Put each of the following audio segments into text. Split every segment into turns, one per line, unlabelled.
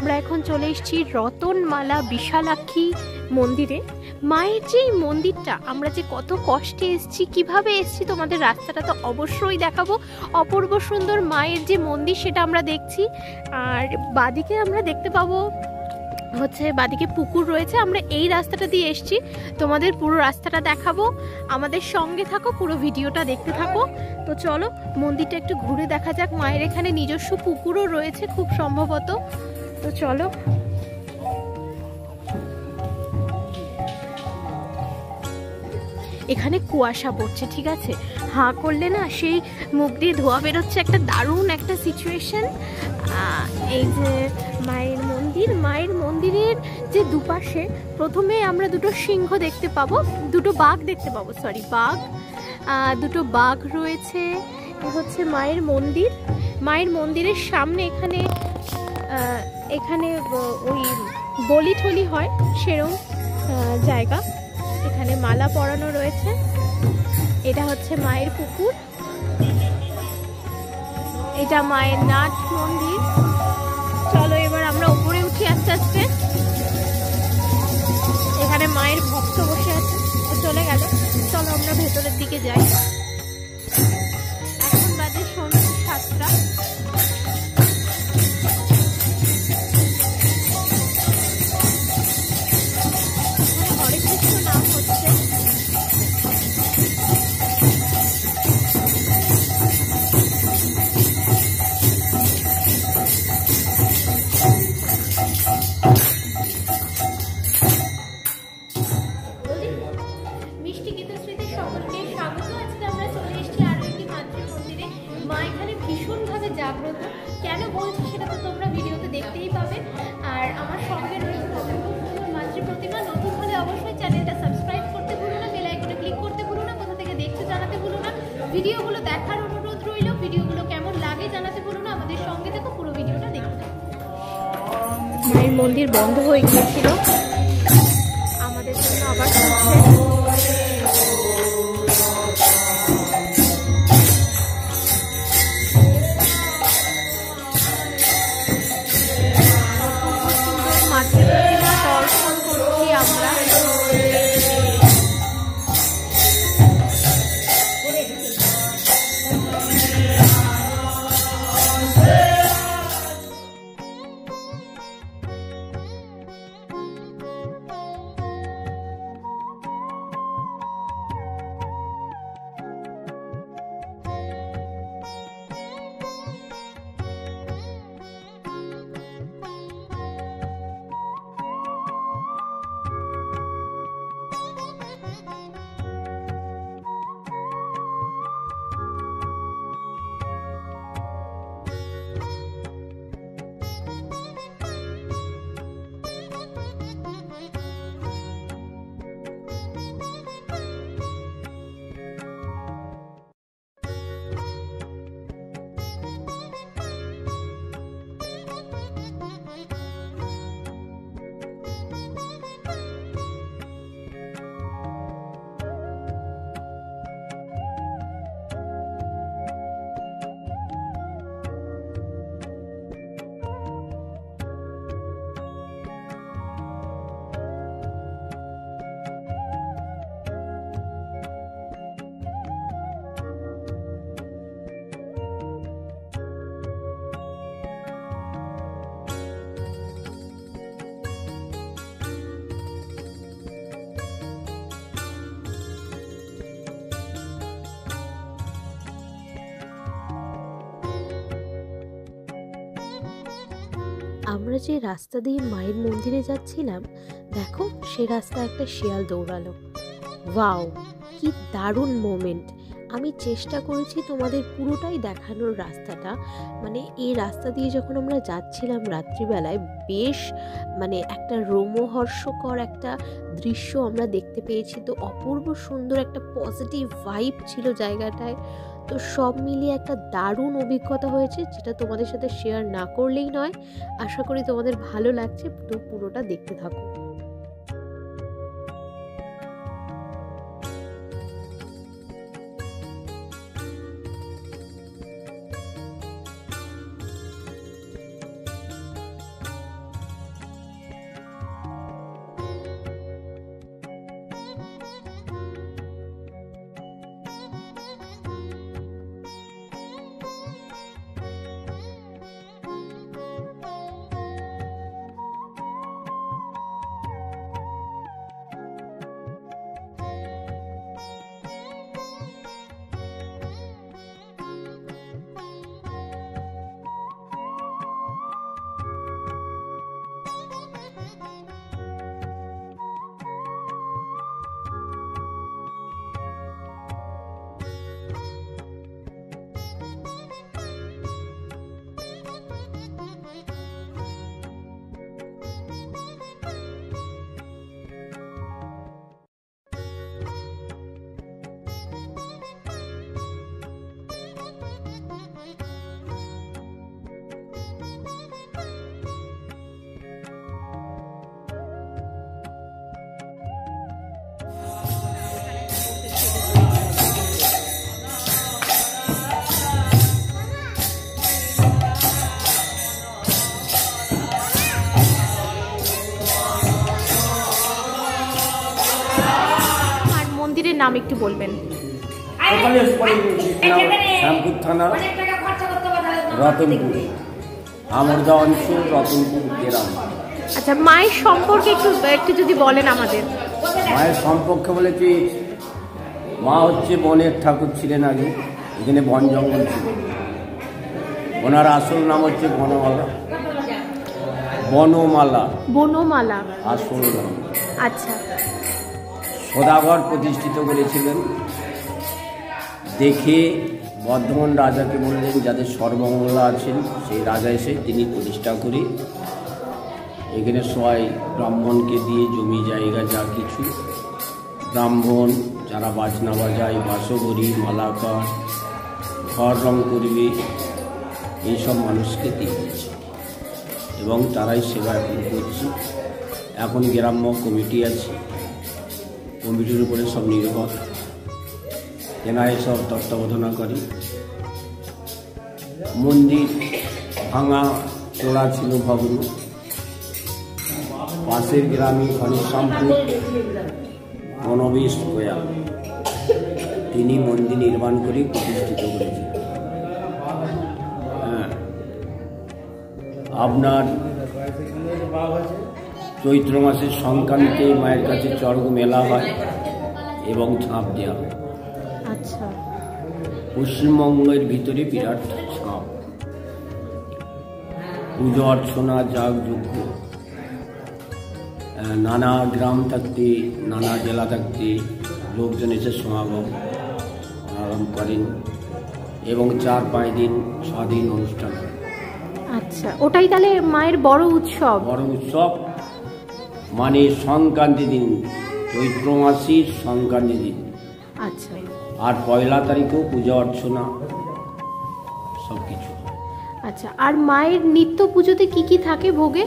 আমরা এখন চলে এসেছি রতনমালা বিশালাক্ষী মন্দিরে। মায়ের যে মন্দিরটা, আমরা যে কত কষ্টে এসেছি, কিভাবে এসেছি, তোমাদের রাস্তাটা তো অবশ্যই দেখাবো। অপূর্ব সুন্দর মায়ের যে মন্দির সেটা আমরা দেখছি। আর বাদিকে আমরা দেখতে পাবো হচ্ছে বাদিকে পুকুর রয়েছে। আমরা এই রাস্তাটা দিয়ে এসেছি, তোমাদের পুরো রাস্তাটা দেখাবো। আমাদের সঙ্গে থাকো, পুরো ভিডিওটা দেখতে থাকো। তো চলো মন্দিরটা একটু ঘুরে দেখা যাক। মায়ের এখানে নিজস্ব পুকুরও রয়েছে খুব সম্ভবত। তো চলো, এখানে কুয়াশা পড়ছে, ঠিক আছে, হাঁ করলে না সেই মুখ দিয়ে ধোয়া বেরোচ্ছে। একটা দারুণ একটা সিচুয়েশন। এই যে মায়ের মন্দির, মায়ের মন্দিরের যে দুপাশে প্রথমে আমরা দুটো সিংহ দেখতে পাবো, দুটো বাঘ দেখতে পাবো, সরি বাঘ, দুটো বাঘ রয়েছে। এ হচ্ছে মায়ের মন্দির। মায়ের মন্দিরের সামনে এখানে এখানে ওই বলি ঠলি হয় সেরকম জায়গা। এখানে মালা পরানো রয়েছে। এটা হচ্ছে মায়ের পুকুর, এটা মায়ের নাট মন্দির। চলো এবার আমরা উপরে উঠি আস্তে আস্তে। এখানে মায়ের ভক্ত বসে আছে, চলে গেল। চলো আমরা ভেতরের দিকে যাই। এখন বাজে সন্ধ্যা 7টা। হরে কৃষ্ণ নাম হচ্ছে। মিষ্টি গীতশ্রীতে সকলকে স্বাগত। আজকে আমরা চলে এসেছি আরো একটি মাতৃ মন্দিরে। মা এখানে ভীষণভাবে জাগ্রত। কেন বলছি সেটা তো তোমরা ভিডিওতে দেখতেই পাবে। আর আমার সঙ্গে রয়েছে মাতৃ প্রতিমা। নতুন হলে অবশ্যই চ্যানেলটা সাবস্ক্রাইব করতে ভুলো না, বেল আইকনে ক্লিক করতে ভুলো না, কোথা থেকে দেখতে জানাতে ভুলো না। ভিডিওগুলো দেখার অনুরোধ রইল। ভিডিওগুলো কেমন লাগে জানাতে ভুলো না। আমাদের সঙ্গে থেকে পুরো ভিডিওটা দেখতে। মায়ের মন্দির বন্ধ হয়ে গিয়েছিল, আমাদের জন্য আবার দর্শন করছি আমরা। আমরা যে রাস্তা দিয়ে মায়ের মন্দিরে যাচ্ছিলাম, দেখো সে রাস্তা একটা শিয়াল দৌড়ালো। ওয়াও, কি দারুণ মোমেন্ট। আমি চেষ্টা করেছি তোমাদের পুরোটাই দেখানোর রাস্তাটা। মানে এই রাস্তা দিয়ে যখন আমরা যাচ্ছিলাম রাত্রিবেলায়, বেশ মানে একটা রোমহর্ষকর একটা দৃশ্য আমরা দেখতে পেয়েছি। তো অপূর্ব সুন্দর একটা পজিটিভ ভাইব ছিল জায়গাটায়। তো সব মিলিয়ে একটা দারুণ অভিজ্ঞতা হয়েছে, যেটা তোমাদের সাথে শেয়ার না করলেই নয়। আশা করি তোমাদের ভালো লাগছে, পুরোটা দেখতে থাকো। নাম একটু বলবেন।
শ্যামপুর থানা, রতনপুর, আমরদা অঞ্চল, রতনপুর গ্রাম।
আচ্ছা, মায়ের সম্পর্কে একটু যদি বলেন আমাদের।
মায়ের সম্পর্কে বলে কি, মা হচ্ছে বনের ঠাকুর ছিলেন আগে, এখানে বন জঙ্গল ছিল। ওনার আসল নাম হচ্ছে বনমালা। বনমালা,
বনমালা
আসল নাম।
আচ্ছা।
সদাগর প্রতিষ্ঠিত করেছিলেন। দেখে বর্ধমান রাজাকে বললেন যাদের সর্বমঙ্গলা আছেন, সেই রাজা এসে তিনি প্রতিষ্ঠা করে এখানে সবাই ব্রাহ্মণকে দিয়ে জমি জায়গা যা কিছু, ব্রাহ্মণ যারা বাজনা বাজায়, বাঁশবড়ি, মালাকার, ঘর রং করবে, এইসব মানুষকে দিয়ে দিয়েছে এবং তারাই সেবা এখন করছে। এখন গ্রাম্য কমিটি আছে, কমিটির উপরে সব নির্ভর, এরা এসব তত্ত্বাবধানা করে। মন্দির ভাঙা চোরা ছিল, ভগ্ন। পাশের গ্রামে ঘনশ্যামপুর মনোবিশ গোয়াল, তিনি মন্দির নির্মাণ করে প্রতিষ্ঠিত করেছেন। হ্যাঁ, আপনার চৈত্র মাসের সংক্রান্তিতে মায়ের কাছে চড়ক মেলা হয় এবং ঝাঁপ দেওয়া হয়।
আচ্ছা।
পশ্চিমবঙ্গের ভিতরে বিরাট ঝাঁপ, পুজো অর্চনা, যাগযজ্ঞ, নানা গ্রাম থাকতে, নানা জেলা থাকতে লোকজন এসে সমাগম আরম্ভ করেন এবং 4-5 দিন 6 দিন অনুষ্ঠান হয়।
আচ্ছা, ওটাই তাহলে মায়ের বড় উৎসব।
বড় উৎসব মানে সংক্রান্তি দিন, চৈত্র মাসের সংক্রান্তি দিন।
আচ্ছা।
আর 1 তারিখেও পূজা অর্চনা সব কিছু।
আচ্ছা, আর মায়ের নিত্য পুজোতে কি কি থাকে ভোগে?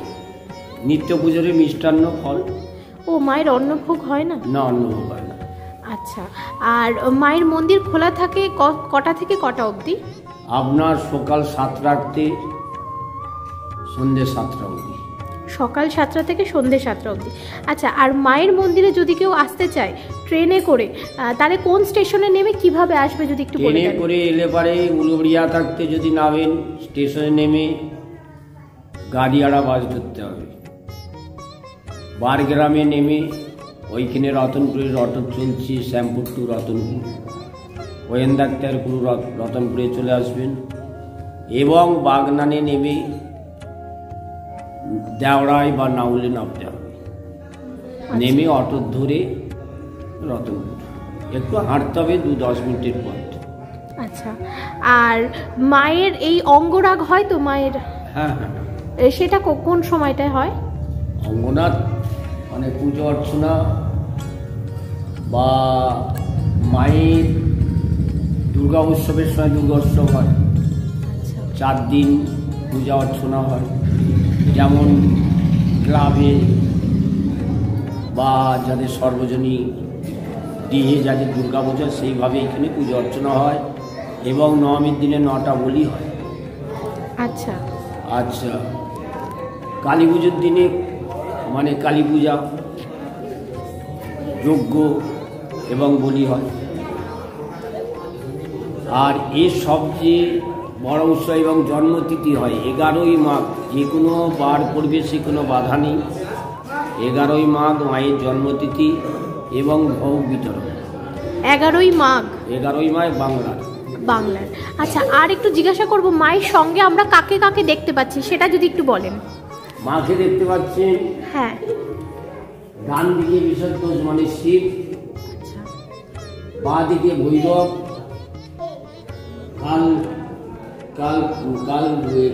নিত্য পুজোরে মিষ্টান্ন, ফল।
ও, মায়ের অন্নভোগ হয় না?
না, অন্নভোগ হয় না।
আচ্ছা, আর মায়ের মন্দির খোলা থাকে কটা থেকে কটা অবধি?
আপনার সকাল 7টা থেকে সন্ধ্যে 7টা অবধি।
সকাল 7টা থেকে সন্ধ্যে 7টা অবধি। আচ্ছা, আর মায়ের মন্দিরে যদি কেউ আসতে চায় ট্রেনে করে, তাহলে কোন স্টেশনে নেমে কিভাবে আসবে যদি একটু বলে দেন।
ট্রেনে করে এলে পারে উলুবেড়িয়া থাকতে যদি নামেন, স্টেশনে নেমে গাড়ি আড়া বাস ধরতে হবে। বারগ্রামে নেমে ওইখানে রতনপুরের অটো চলছে, শ্যামপুর টু রতনপুর, ওয়েন্দাক্তারপুর রতনপুরে চলে আসবেন এবং বাগনানে নেমে দেওড়ায় বা নাউলে নামতে হবে। নেমে অটো ধরে রতনপুর, একটু হাঁটতে হবে 2-10 মিনিটের পথ।
আচ্ছা, আর মায়ের এই অঙ্গরাগ হয় তো মায়ের?
হ্যাঁ হ্যাঁ।
সেটা কোন সময়টায় হয়?
অঙ্গনাথ মানে পুজো অর্চনা বা মায়ের দুর্গা উৎসবের সময় দুর্গা উৎসব হয়। 4 দিন পূজা অর্চনা হয়, যেমন ক্লাবে বা যাদের সর্বজনীন গৃহে যাদের দুর্গা পূজা, সেইভাবে এখানে পুজো অর্চনা হয় এবং নবমীর দিনে 9টা বলি হয়।
আচ্ছা
আচ্ছা, কালী পুজোর দিনে মানে কালী পূজা, যজ্ঞ এবং বলি হয়। আর এর সবচেয়ে বড় উৎসব এবং জন্মতিথি হয় 11ই মাঘ। যে কোনো বার পড়বে, সে কোনো বাধা নেই। 11ই মাঘ মায়ের জন্মতিথি এবং ভোগ বিতরণ।
11ই মাঘ?
11ই মাঘ বাংলার।
আচ্ছা, আর একটু জিজ্ঞাসা করব, মায়ের সঙ্গে আমরা কাকে কাকে দেখতে পাচ্ছি সেটা যদি একটু বলেন।
মাকে দেখতে পাচ্ছেন,
হ্যাঁ,
ডান দিকে বিসর্জন মানে শিব,
আচ্ছা,
বাঁ দিকে ভৈরব, কাল কাল কাল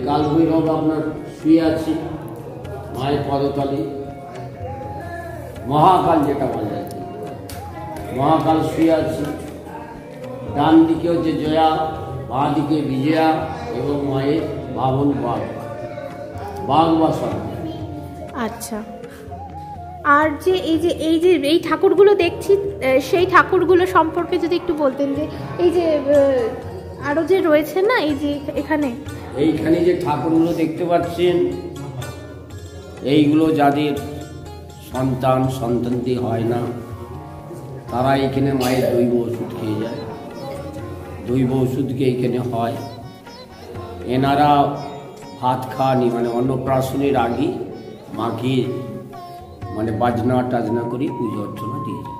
কাল ভৈরব আপনার শুয়ে আছে মায়ের পদতলে। মহাকাল যেটা বলা যায়, মহাকাল শুয়ে আছে। ডান দিকে হচ্ছে জয়া, বাঁ দিকে বিজয়া এবং মায়ের বাহন বাঘ বা সর্ব।
আচ্ছা, আর যে এই ঠাকুরগুলো দেখছি, সেই ঠাকুরগুলো সম্পর্কে যদি একটু বলতেন, যে এই যে আরো যে রয়েছে না, এই যে এইখানে
যে ঠাকুরগুলো দেখতে পাচ্ছেন, এইগুলো যাদের সন্তানতি হয় না, তারা এখানে মায়ের দৈব ওষুধ খেয়ে যায়। দৈব ওষুধকে এখানে হয়। এনারা ভাত খাওয়ানি মানে অন্নপ্রাশনের আগে মাকে মানে বাজনা টাজনা করে পুজো অর্চনা দিয়ে যায়।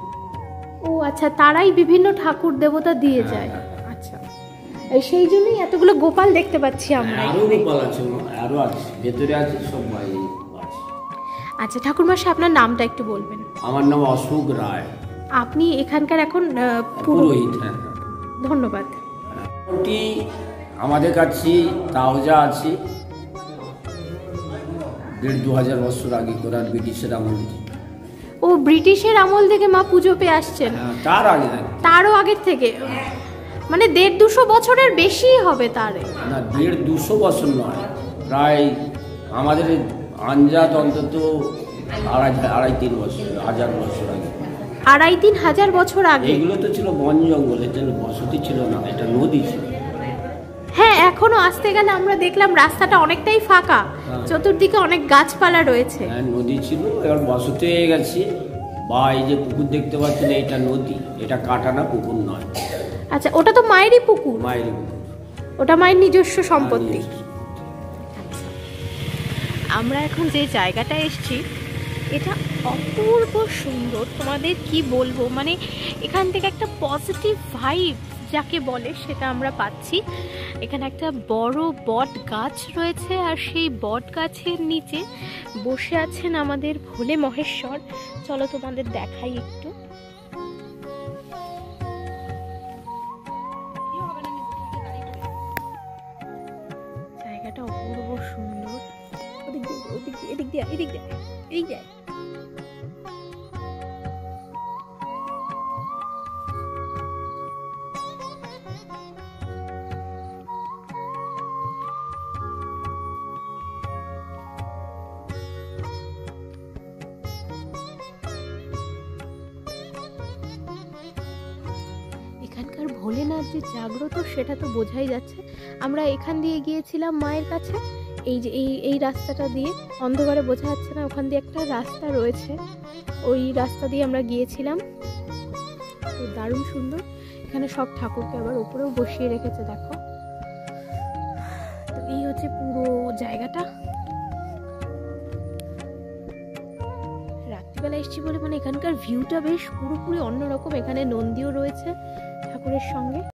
ও আচ্ছা, তারাই বিভিন্ন ঠাকুর দেবতা দিয়ে যায়। আচ্ছা, সেই জন্যই এতগুলো গোপাল দেখতে পাচ্ছি আমরা।
আরো গোপাল আছে, আরো আছে, ভেতরে আছে, সব বাইরে আছে।
আচ্ছা ঠাকুরমশাই, আপনার নামটা একটু বলবেন?
আমার নাম অশোক রায়।
আপনি এখানকার এখন
পুরোহিত। হ্যাঁ,
ধন্যবাদ।
মোটামুটি আমাদের কাছে তাওজা আছে 1,500-2,000 বছর আগে করার, ব্রিটিশের আমল থেকে।
ও, ব্রিটিশের আমল থেকে মা পুজো পেয়ে আসছেন?
তার আগে থেকে,
তারও আগের থেকে, মানে 150-200 বছরের বেশি হবে তার?
না, 150-200 বছর নয়, প্রায় আমাদের আঞ্জাত অন্তত 2,500-3,000 বছর, 1,000 বছর আগে।
2,500-3 হাজার বছর আগে?
এগুলো তো ছিল বন জঙ্গল, এটা বসতি ছিল না, এটা নদী ছিল।
হ্যাঁ, এখনো আসতে গেলে আমরা দেখলাম রাস্তাটা অনেকটাই ফাঁকা, চতুর্দিকে অনেক গাছপালা রয়েছে।
হ্যাঁ, নদী ছিল, এবার বসতি হয়ে গেছে। বা এই যে পুকুর দেখতে পাচ্ছেন, এটা নদী, এটা কাটানা পুকুর নয়।
আচ্ছা, ওটা তো মায়েরই পুকুর?
মায়ের পুকুর,
ওটা মায়ের নিজস্ব সম্পত্তি। আমরা এখন যে জায়গাটা এসেছি এটা অপূর্ব সুন্দর, তোমাদের কি বলবো, মানে এখান থেকে একটা পজিটিভ ভাইব যাকে বলে সেটা আমরা পাচ্ছি। এখানে একটা বড় বট গাছ রয়েছে, আর সেই বট গাছের নিচে বসে আছেন আমাদের ভোলে মহেশ্বর। চলো তোমাদের দেখাই একটু। জায়গাটা অপূর্ব সুন্দর। ওদিক দিয়ে, ওদিক দিয়ে, এদিক দিয়ে, এদিক দিয়ে, এদিক দিয়ে। এখানকার ভোলেনাথ যে জাগ্রত সেটা তো বোঝাই যাচ্ছে। আমরা এখান দিয়ে গিয়েছিলাম মায়ের কাছে, এই যে এই রাস্তাটা দিয়ে, অন্ধকারে বোঝা যাচ্ছে না, ওখান দিয়ে একটা রাস্তা রয়েছে, ওই রাস্তা দিয়ে আমরা গিয়েছিলাম। তো দারুণ সুন্দর। এখানে সব ঠাকুরকে আবার উপরেও বসিয়ে রেখেছে, দেখো। তো এই হচ্ছে পুরো জায়গাটা। রাত্রিবেলা এসেছি বলে মানে এখানকার ভিউটা বেশ পুরোপুরি অন্যরকম। এখানে নন্দীও রয়েছে ঠাকুরের সঙ্গে।